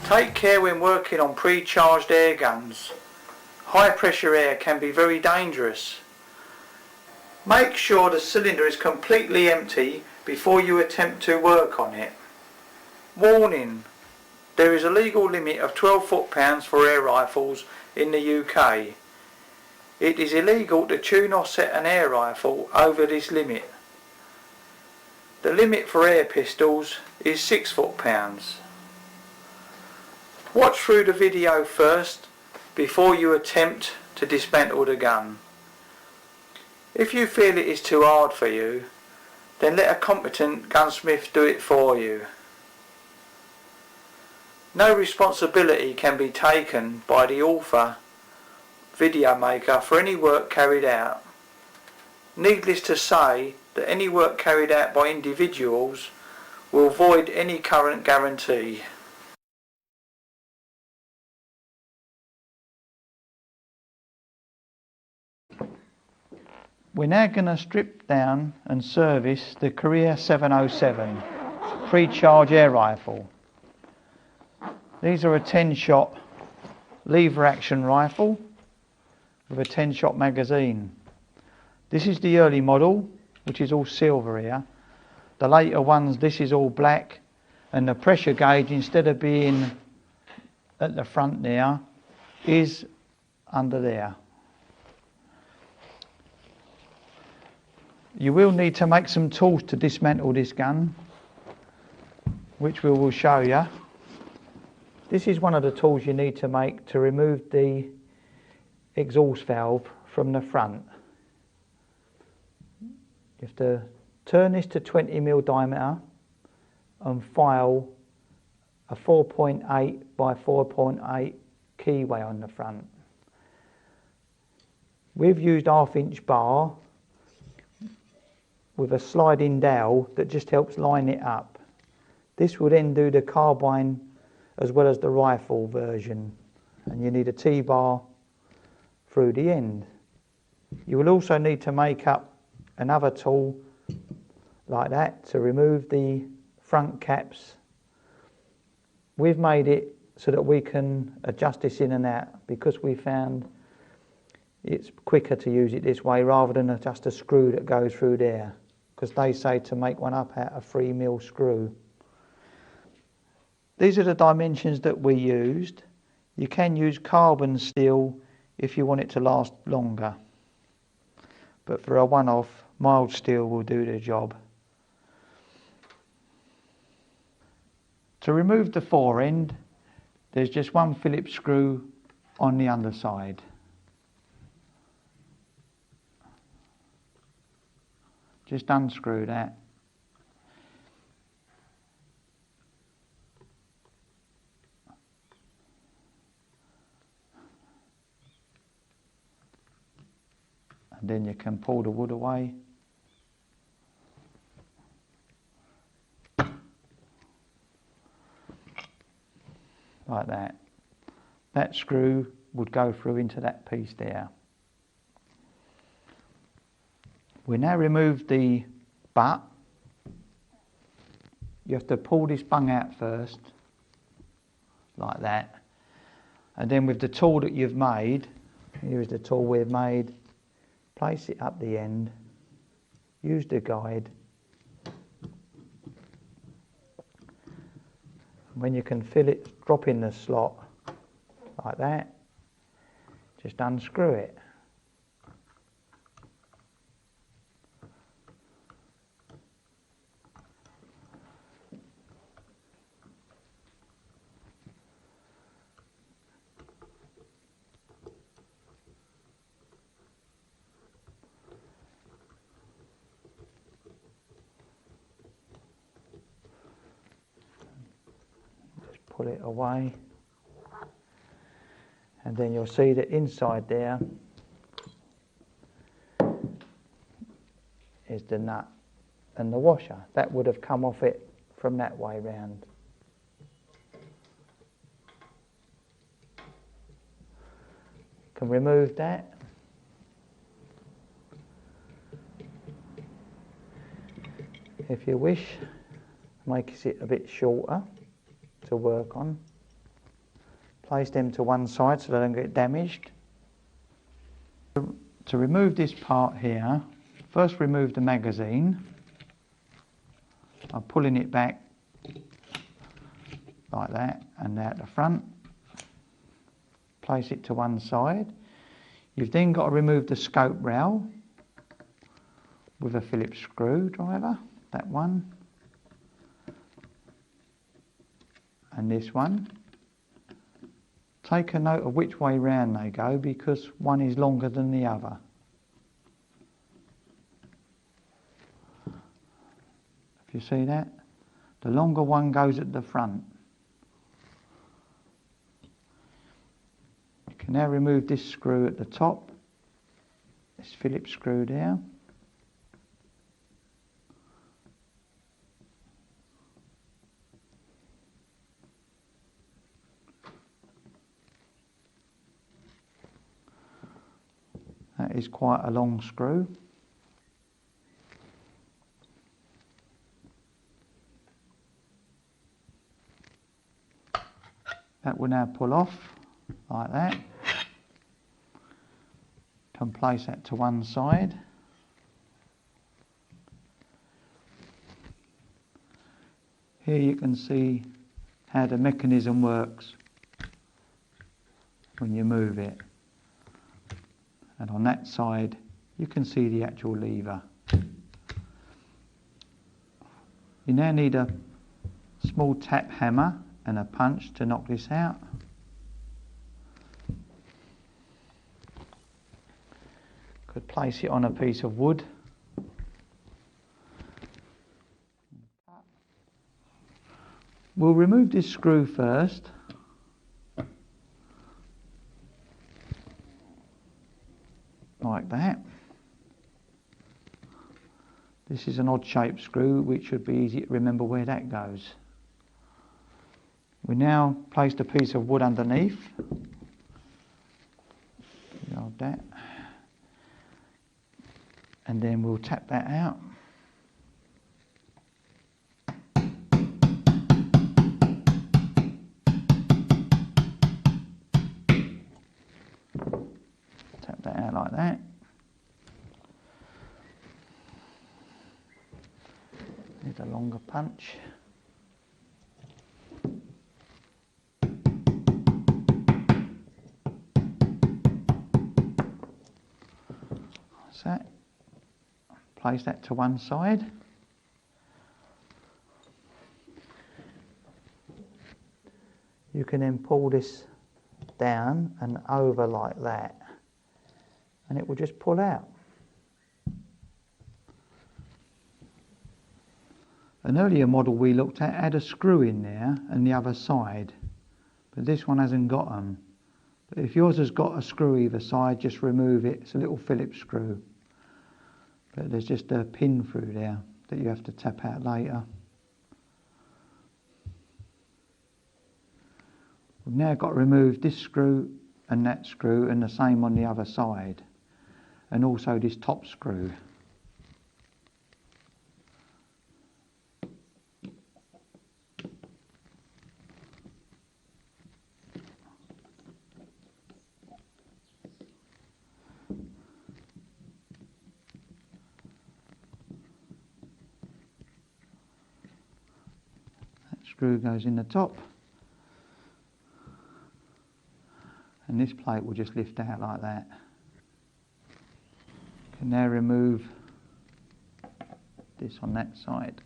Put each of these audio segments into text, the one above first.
Take care when working on pre-charged air guns. High pressure air can be very dangerous. Make sure the cylinder is completely empty before you attempt to work on it. Warning: there is a legal limit of 12 foot-pounds for air rifles in the UK. It is illegal to tune or set an air rifle over this limit. The limit for air pistols is 6 foot-pounds. Watch through the video first before you attempt to dismantle the gun. If you feel it is too hard for you, then let a competent gunsmith do it for you. No responsibility can be taken by the author, video maker for any work carried out. Needless to say that any work carried out by individuals will void any current guarantee. We're now going to strip down and service the Korea 707 pre-charge air rifle. These are a 10-shot lever action rifle with a 10-shot magazine. This is the early model, which is all silver here. The later ones, this is all black, and the pressure gauge, instead of being at the front there, is under there. You will need to make some tools to dismantle this gun, which we will show you. This is one of the tools you need to make to remove the exhaust valve from the front. You have to turn this to 20mm diameter and file a 4.8 by 4.8 keyway on the front. We've used 1/2 inch bar with a sliding dowel that just helps line it up. This will then do the carbine as well as the rifle version, and you need a T-bar through the end. You will also need to make up another tool like that to remove the front caps. We've made it so that we can adjust this in and out because we found it's quicker to use it this way rather than just a screw that goes through there, because they say to make one up out of 3mm screw. These are the dimensions that we used. You can use carbon steel if you want it to last longer, but for a one-off, mild steel will do the job. To remove the fore end, there's just one Phillips screw on the underside. Just unscrew that. And then you can pull the wood away. Like that. That screw would go through into that piece there. We now remove the butt. You have to pull this bung out first, like that. And then with the tool that you've made, here is the tool we've made, place it up the end, use the guide. When you can feel it drop in the slot, like that, just unscrew it. Pull it away, and then you'll see that inside there is the nut and the washer. That would have come off it from that way round. Can remove that. If you wish, makes it a bit shorter to work on. Place them to one side so they don't get damaged. To remove this part here, first remove the magazine. I'm pulling it back like that and out the front. Place it to one side. You've then got to remove the scope rail with a Phillips screwdriver, that one, and this one. Take a note of which way round they go because one is longer than the other. If you see that, the longer one goes at the front. You can now remove this screw at the top, this Phillips screw there. That is quite a long screw. That will now pull off like that. Can place that to one side. Here you can see how the mechanism works when you move it. And on that side you can see the actual lever. You now need a small tap hammer and a punch to knock this out. Could place it on a piece of wood. We'll remove this screw first. Like that. This is an odd shaped screw which should be easy to remember where that goes. We now placed a piece of wood underneath. Hold that. And then we'll tap that out. Tap that out like that. Need a longer punch. That's that. Place that to one side. You can then pull this down and over like that, and it will just pull out. An earlier model we looked at had a screw in there and the other side, but this one hasn't got them. But if yours has got a screw either side, just remove it. It's a little Phillips screw, but there's just a pin through there that you have to tap out later. We've now got to remove this screw and that screw and the same on the other side, and also this top screw. That screw goes in the top. And this plate will just lift out like that. Can now remove this on that side.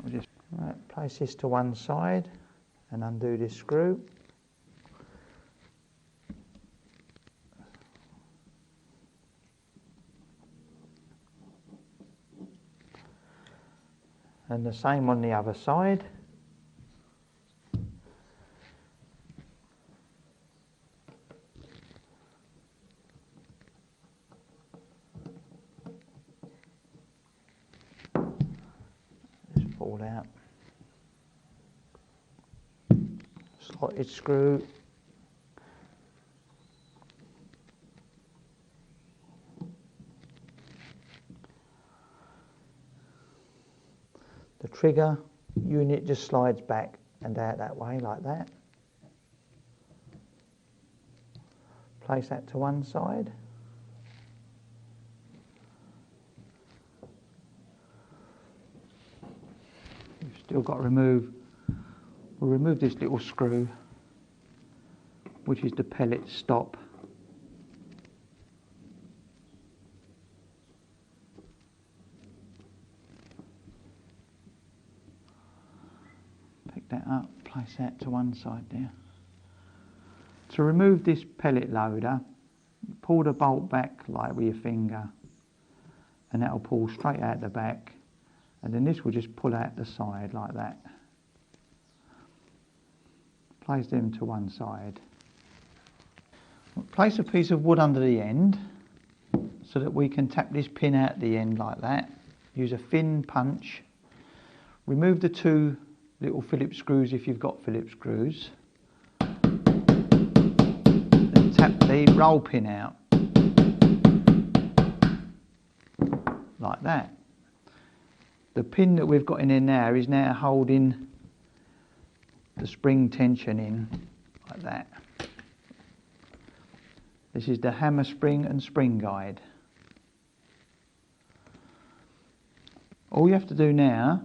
I'll just place this to one side and undo this screw. And the same on the other side. Just pull out. Slotted screw. The trigger unit just slides back and out that way like that. Place that to one side. You've still got to we'll remove this little screw, which is the pellet stop. Pick that up, place that to one side there. To remove this pellet loader, pull the bolt back like with your finger, and that'll pull straight out the back, and then this will just pull out the side like that. Place them to one side. Place a piece of wood under the end so that we can tap this pin out the end like that. Use a thin punch. Remove the two little Phillips screws if you've got Phillips screws. And tap the roll pin out. Like that. The pin that we've got in there now is now holding the spring tension in, like that. This is the hammer spring and spring guide. All you have to do now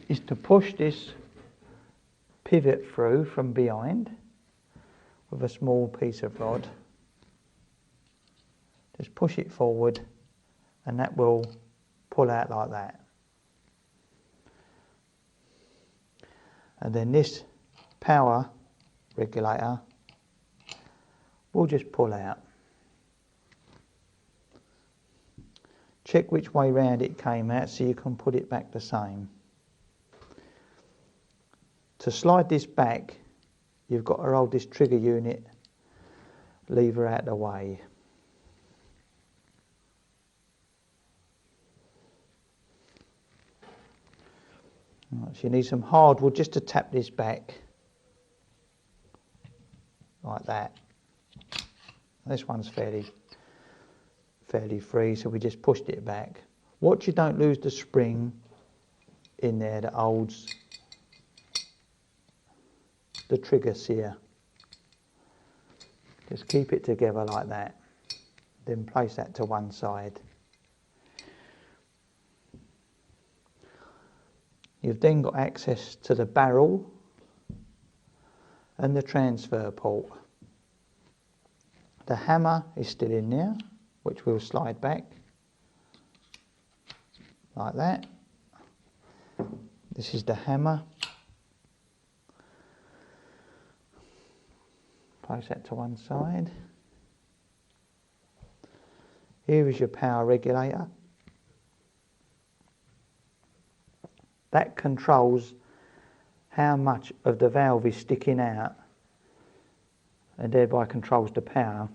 is to push this pivot through from behind with a small piece of rod. Just push it forward and that will pull out like that. And then this power regulator will just pull out. Check which way round it came out so you can put it back the same. To slide this back, you've got to hold this trigger unit lever out the way. Right, so you need some hardwood just to tap this back, like that. This one's fairly free, so we just pushed it back. Watch you don't lose the spring in there that holds the trigger sear. Just keep it together like that. Then place that to one side. You've then got access to the barrel and the transfer port. The hammer is still in there, which we'll slide back like that. This is the hammer. Place that to one side. Here is your power regulator. That controls how much of the valve is sticking out and thereby controls the power.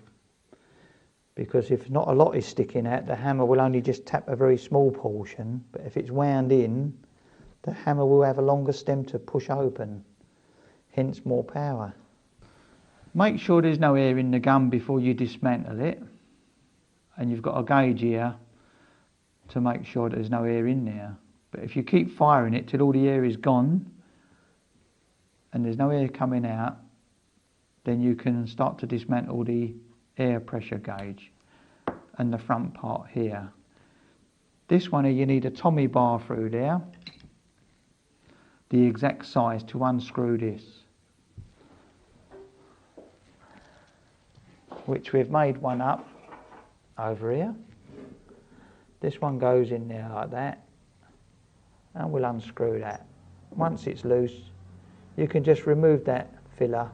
Because if not a lot is sticking out, the hammer will only just tap a very small portion, but if it's wound in, the hammer will have a longer stem to push open, hence more power. Make sure there's no air in the gun before you dismantle it, and you've got a gauge here to make sure there's no air in there. But if you keep firing it till all the air is gone and there's no air coming out, then you can start to dismantle the air pressure gauge and the front part here. This one here, you need a Tommy bar through there, the exact size to unscrew this, which we've made one up over here. This one goes in there like that, and we'll unscrew that. Once it's loose, you can just remove that filler